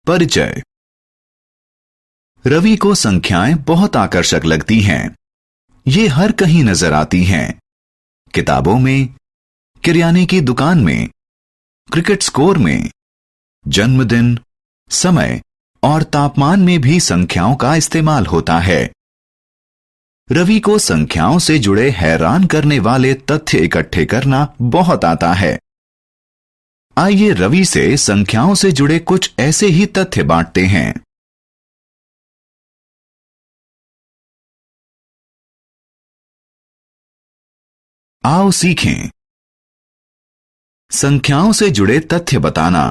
परिचय। रवि को संख्याएं बहुत आकर्षक लगती हैं। ये हर कहीं नजर आती हैं। किताबों में, किराने की दुकान में, क्रिकेट स्कोर में, जन्मदिन, समय और तापमान में भी संख्याओं का इस्तेमाल होता है। रवि को संख्याओं से जुड़े हैरान करने वाले तथ्य इकट्ठे करना बहुत आता है। आइए रवि से संख्याओं से जुड़े कुछ ऐसे ही तथ्य बांटते हैं। आओ सीखें। संख्याओं से जुड़े तथ्य बताना।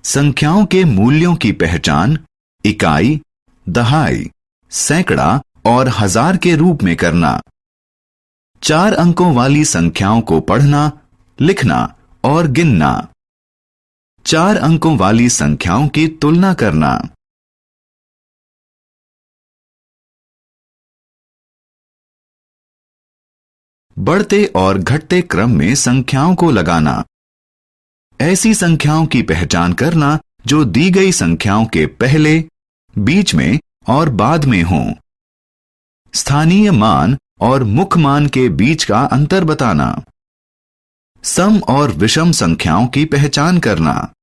संख्याओं के मूल्यों की पहचान इकाई, दहाई, सैकड़ा और हजार के रूप में करना। 4 अंकों वाली संख्याओं को पढ़ना, लिखना और गिनना। 4 अंकों वाली संख्याओं की तुलना करना। बढ़ते और घटते क्रम में संख्याओं को लगाना। ऐसी संख्याओं की पहचान करना जो दी गई संख्याओं के पहले, बीच में और बाद में हों। स्थानीय मान और मुख्य मान के बीच का अंतर बताना। सम और विषम संख्याओं की पहचान करना।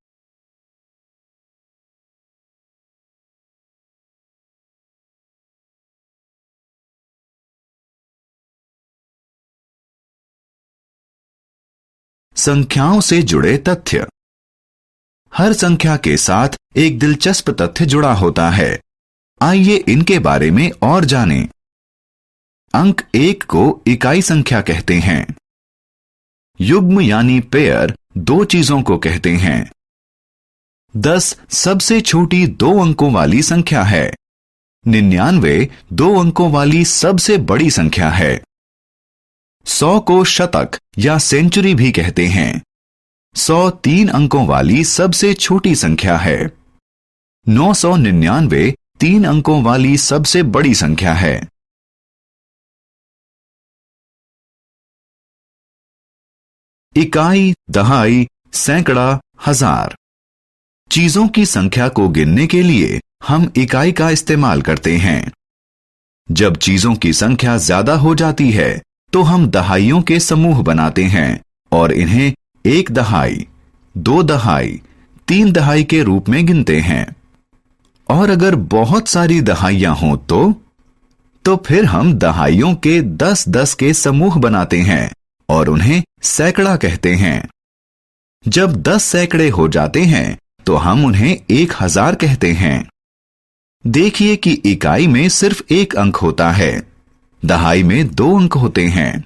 संख्याओं से जुड़े तथ्य। हर संख्या के साथ एक दिलचस्प तथ्य जुड़ा होता है। आइए इनके बारे में और जानें। अंक 1 को इकाई संख्या कहते हैं। युग्म यानी पेयर 2 चीजों को कहते हैं। 10 सबसे छोटी 2 अंकों वाली संख्या है। 99 2 अंकों वाली सबसे बड़ी संख्या है। 100 को शतक या सेंचुरी भी कहते हैं। 100 3 अंकों वाली सबसे छोटी संख्या है। 999 3 अंकों वाली सबसे बड़ी संख्या है। इकाई, दहाई, सैकड़ा, हजार। चीजों की संख्या को गिनने के लिए हम इकाई का इस्तेमाल करते हैं। जब चीजों की संख्या ज्यादा हो जाती है तो हम दहाइयों के समूह बनाते हैं और इन्हें 1 दहाई, 2 दहाई, 3 दहाई के रूप में गिनते हैं। और अगर बहुत सारी दहाइयां हों तो फिर हम दहाइयों के 10-10 के समूह बनाते हैं और उन्हें सैकड़ा कहते हैं। जब 10 सैकड़े हो जाते हैं तो हम उन्हें 1000 कहते हैं। देखिए कि इकाई में सिर्फ 1 अंक होता है, दहाई में 2 अंक होते हैं,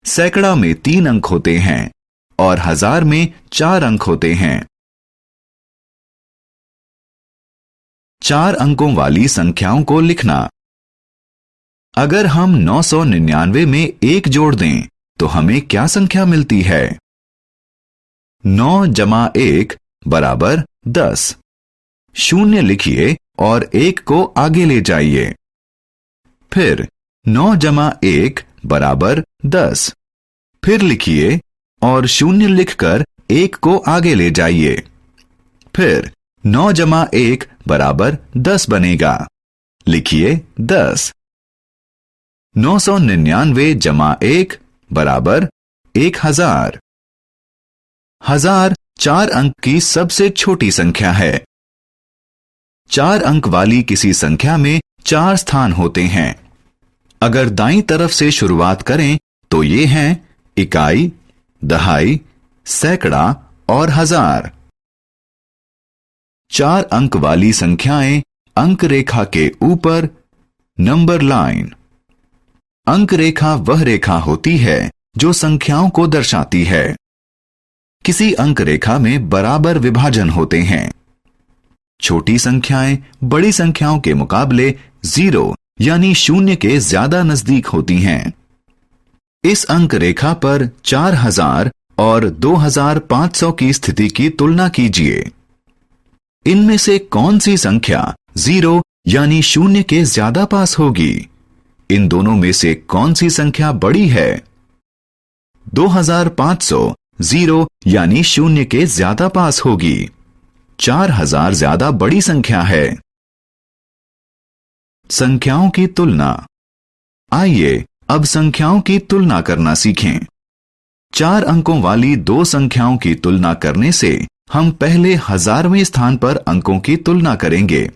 सैकड़ा में 3 अंक होते हैं और हजार में 4 अंक होते हैं। 4 अंकों वाली संख्याओं को लिखना। अगर हम 999 में 1 जोड़ दें तो हमें क्या संख्या मिलती है? 9 जमा 1 बराबर 10। 0 लिखिए और 1 को आगे ले जाइए। फिर 9 जमा 1 बराबर 10। फिर लिखिए और 0 लिखकर 1 को आगे ले जाइए। फिर 9 जमा 1 बराबर 10 बनेगा। लिखिए 10। 999 जमा 1 बराबर 1000। 1000 4 अंक की सबसे छोटी संख्या है। 4 अंक वाली किसी संख्या में 4 स्थान होते हैं। अगर दाईं तरफ से शुरुआत करें तो ये हैं इकाई, दहाई, सैकड़ा और हजार। 4 अंक वाली संख्याएं अंक रेखा के ऊपर, नंबर लाइन। अंक रेखा वह रेखा होती है जो संख्याओं को दर्शाती है। किसी अंक रेखा में बराबर विभाजन होते हैं। छोटी संख्याएं बड़ी संख्याओं के मुकाबले 0 यानी 0 के ज्यादा नजदीक होती हैं। इस अंक रेखा पर 4000 और 2500 की स्थिति की तुलना कीजिए। इनमें से कौन सी संख्या 0 यानी 0 के ज्यादा पास होगी? इन दोनों में से कौन सी संख्या बड़ी है? 2500 0 यानी 0 के ज्यादा पास होगी। 4000 ज्यादा बड़ी संख्या है। संख्याओं की तुलना। आइए अब संख्याओं की तुलना करना सीखें। 4 अंकों वाली दो संख्याओं की तुलना करने से हम पहले 1000वें स्थान पर अंकों की तुलना करेंगे।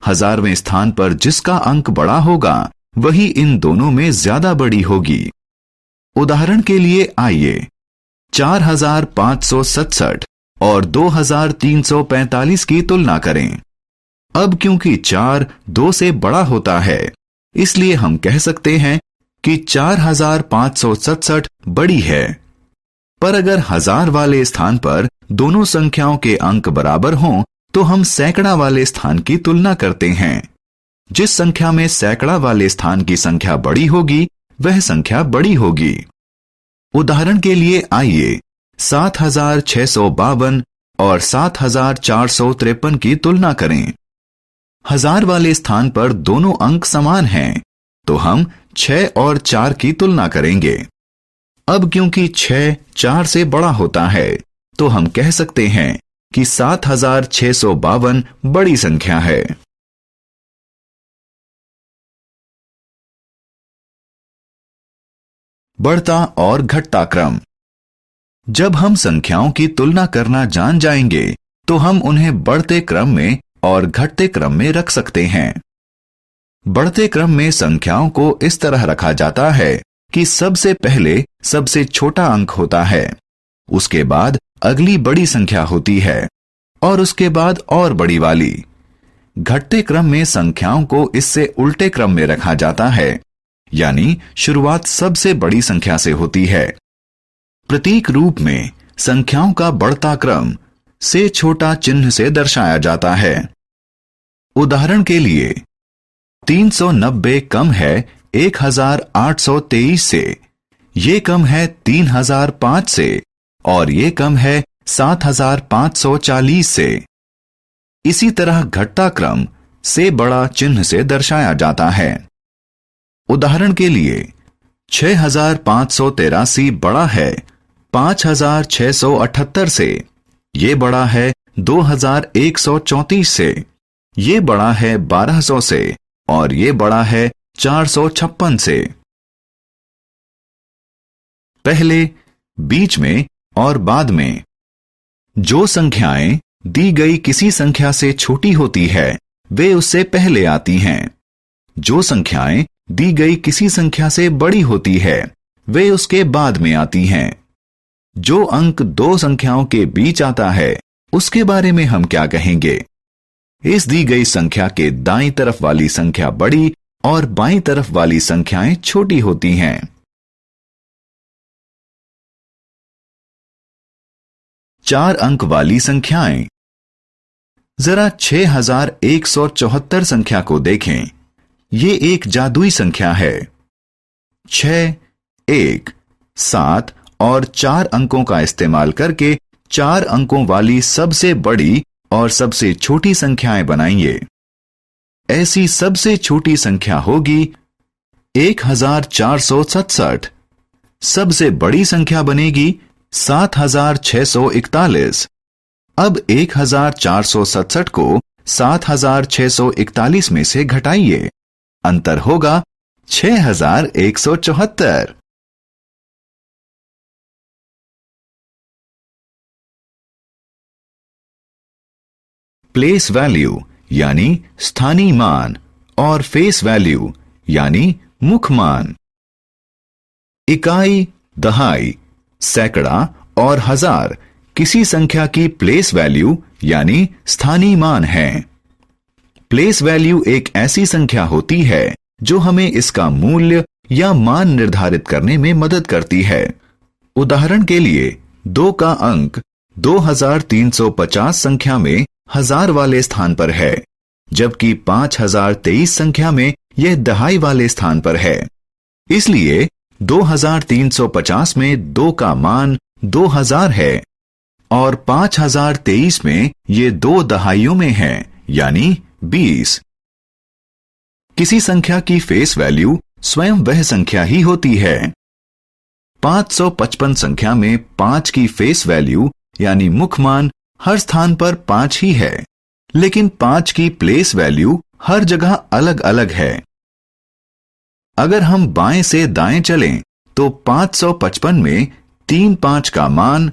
1000वें स्थान पर जिसका अंक बड़ा होगा वही इन दोनों में ज्यादा बड़ी होगी। उदाहरण के लिए आइए 4567 और 2345 की तुलना करें। अब क्योंकि 4 2 से बड़ा होता है, इसलिए हम कह सकते हैं कि 4567 बड़ी है। पर अगर 1000 वाले स्थान पर दोनों संख्याओं के अंक बराबर हों तो हम सैकड़ा वाले स्थान की तुलना करते हैं। जिस संख्या में सैकड़ा वाले स्थान की संख्या बड़ी होगी वह संख्या बड़ी होगी। उदाहरण के लिए आइए 7652 और 7453 की तुलना करें। 1000 वाले स्थान पर दोनों अंक समान हैं, तो हम 6 और 4 की तुलना करेंगे। अब क्योंकि 6 4 से बड़ा होता है, तो हम कह सकते हैं कि 7652 बड़ी संख्या है। बढ़ता और घटता क्रम। जब हम संख्याओं की तुलना करना जान जाएंगे तो हम उन्हें बढ़ते क्रम में और घटते क्रम में रख सकते हैं। बढ़ते क्रम में संख्याओं को इस तरह रखा जाता है कि सबसे पहले सबसे छोटा अंक होता है, उसके बाद अगली बड़ी संख्या होती है और उसके बाद और बड़ी वाली। घटते क्रम में संख्याओं को इससे उल्टे क्रम में रखा जाता है, यानी शुरुआत सबसे बड़ी संख्या से होती है। प्रतीक रूप में संख्याओं का बढ़ता क्रम से छोटा चिन्ह से दर्शाया जाता है। उदाहरण के लिए 390 कम है 1823 से, ये कम है 3005 से और ये कम है 7540 से। इसी तरह घटता क्रम से बड़ा चिन्ह से दर्शाया जाता है। उदाहरण के लिए 6583 बड़ा है 5678 से, ये बड़ा है 2134 से, ये बड़ा है 1200 से और ये बड़ा है 456 से। पहले, बीच में और बाद में। जो संख्याएं दी गई किसी संख्या से छोटी होती है वे उससे पहले आती हैं। जो संख्याएं दी गई किसी संख्या से बड़ी होती है वे उसके बाद में आती हैं। जो अंक दो संख्याओं के बीच आता है उसके बारे में हम क्या कहेंगे? इस दी गई संख्या के दाईं तरफ वाली संख्या बड़ी और बाईं तरफ वाली संख्याएं छोटी होती हैं। चार अंक वाली संख्याएं। जरा 6174 संख्या को देखें। ये एक जादुई संख्या है। 6, 1, 7 और 4 अंकों का इस्तेमाल करके 4 अंकों वाली सबसे बड़ी और सबसे छोटी संख्याएं बनाइए। ऐसी सबसे छोटी संख्या होगी 1467। सबसे बड़ी संख्या बनेगी 7641। अब 1467 को 7641 में से घटाइए। अंतर होगा 6174। प्लेस वैल्यू यानी स्थानीय मान और फेस वैल्यू यानी मुख मान। इकाई, दहाई, सैकड़ा और हजार किसी संख्या की प्लेस वैल्यू यानी स्थानीय मान है। प्लेस वैल्यू एक ऐसी संख्या होती है जो हमें इसका मूल्य या मान निर्धारित करने में मदद करती है। उदाहरण के लिए 2 का अंक 2350 संख्या में 1000 वाले स्थान पर है, जबकि 5023 संख्या में यह दहाई वाले स्थान पर है। इसलिए 2350 में 2 का मान 2000 है और 5023 में ये 2 दहाइयों में है, यानी 20। किसी संख्या की फेस वैल्यू स्वयं वह संख्या ही होती है। 555 संख्या में 5 की फेस वैल्यू यानी मुख मान हर स्थान पर 5 ही है, लेकिन 5 की प्लेस वैल्यू हर जगह अलग अलग है। अगर हम बाएं से दाएं चलें तो 555 में 3 5 का मान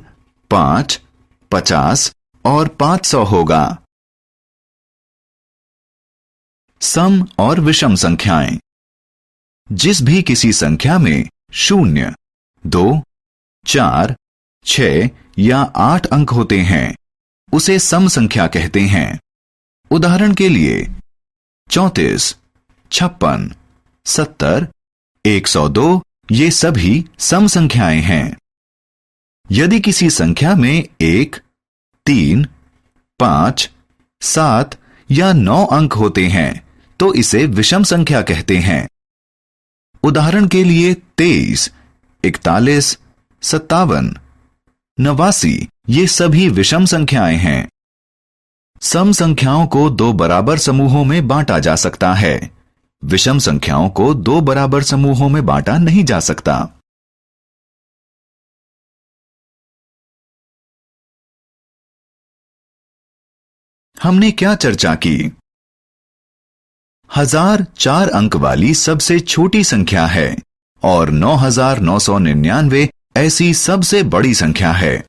5, 50 और 500 होगा। सम और विषम संख्याएं। जिस भी किसी संख्या में 0, 2, 4, 6 या 8 अंक होते हैं, उसे सम संख्या कहते हैं। उदाहरण के लिए 34, 56, 70, 102 ये सभी सम संख्याएं हैं। यदि किसी संख्या में 1, 3, 5, 7 या 9 अंक होते हैं तो इसे विषम संख्या कहते हैं। उदाहरण के लिए 23, 41, 57, 89 ये सभी विषम संख्याएं हैं। सम संख्याओं को 2 बराबर समूहों में बांटा जा सकता है। विषम संख्याओं को 2 बराबर समूहों में बांटा नहीं जा सकता। हमने क्या चर्चा की? 1000 4 अंक वाली सबसे छोटी संख्या है और 9999 ऐसी सबसे बड़ी संख्या है।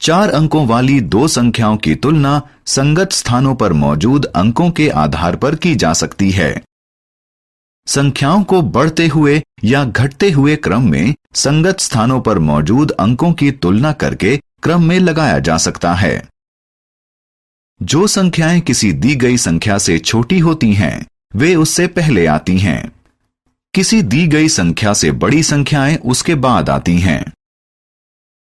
4 अंकों वाली 2 संख्याओं की तुलना संगत स्थानों पर मौजूद अंकों के आधार पर की जा सकती है। संख्याओं को बढ़ते हुए या घटते हुए क्रम में संगत स्थानों पर मौजूद अंकों की तुलना करके क्रम में लगाया जा सकता है। जो संख्याएं किसी दी गई संख्या से छोटी होती हैं, वे उससे पहले आती हैं। किसी दी गई संख्या से बड़ी संख्याएं उसके बाद आती हैं।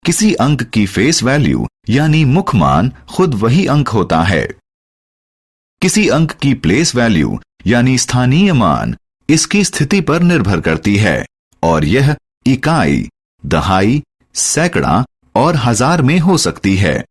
किसी अंक की फेस वैल्यू यानी मुख मान खुद वही अंक होता है। किसी अंक की प्लेस वैल्यू यानी स्थानीय मान इसकी स्थिति पर निर्भर करती है और यह इकाई, दहाई, सैकड़ा और हजार में हो सकती है।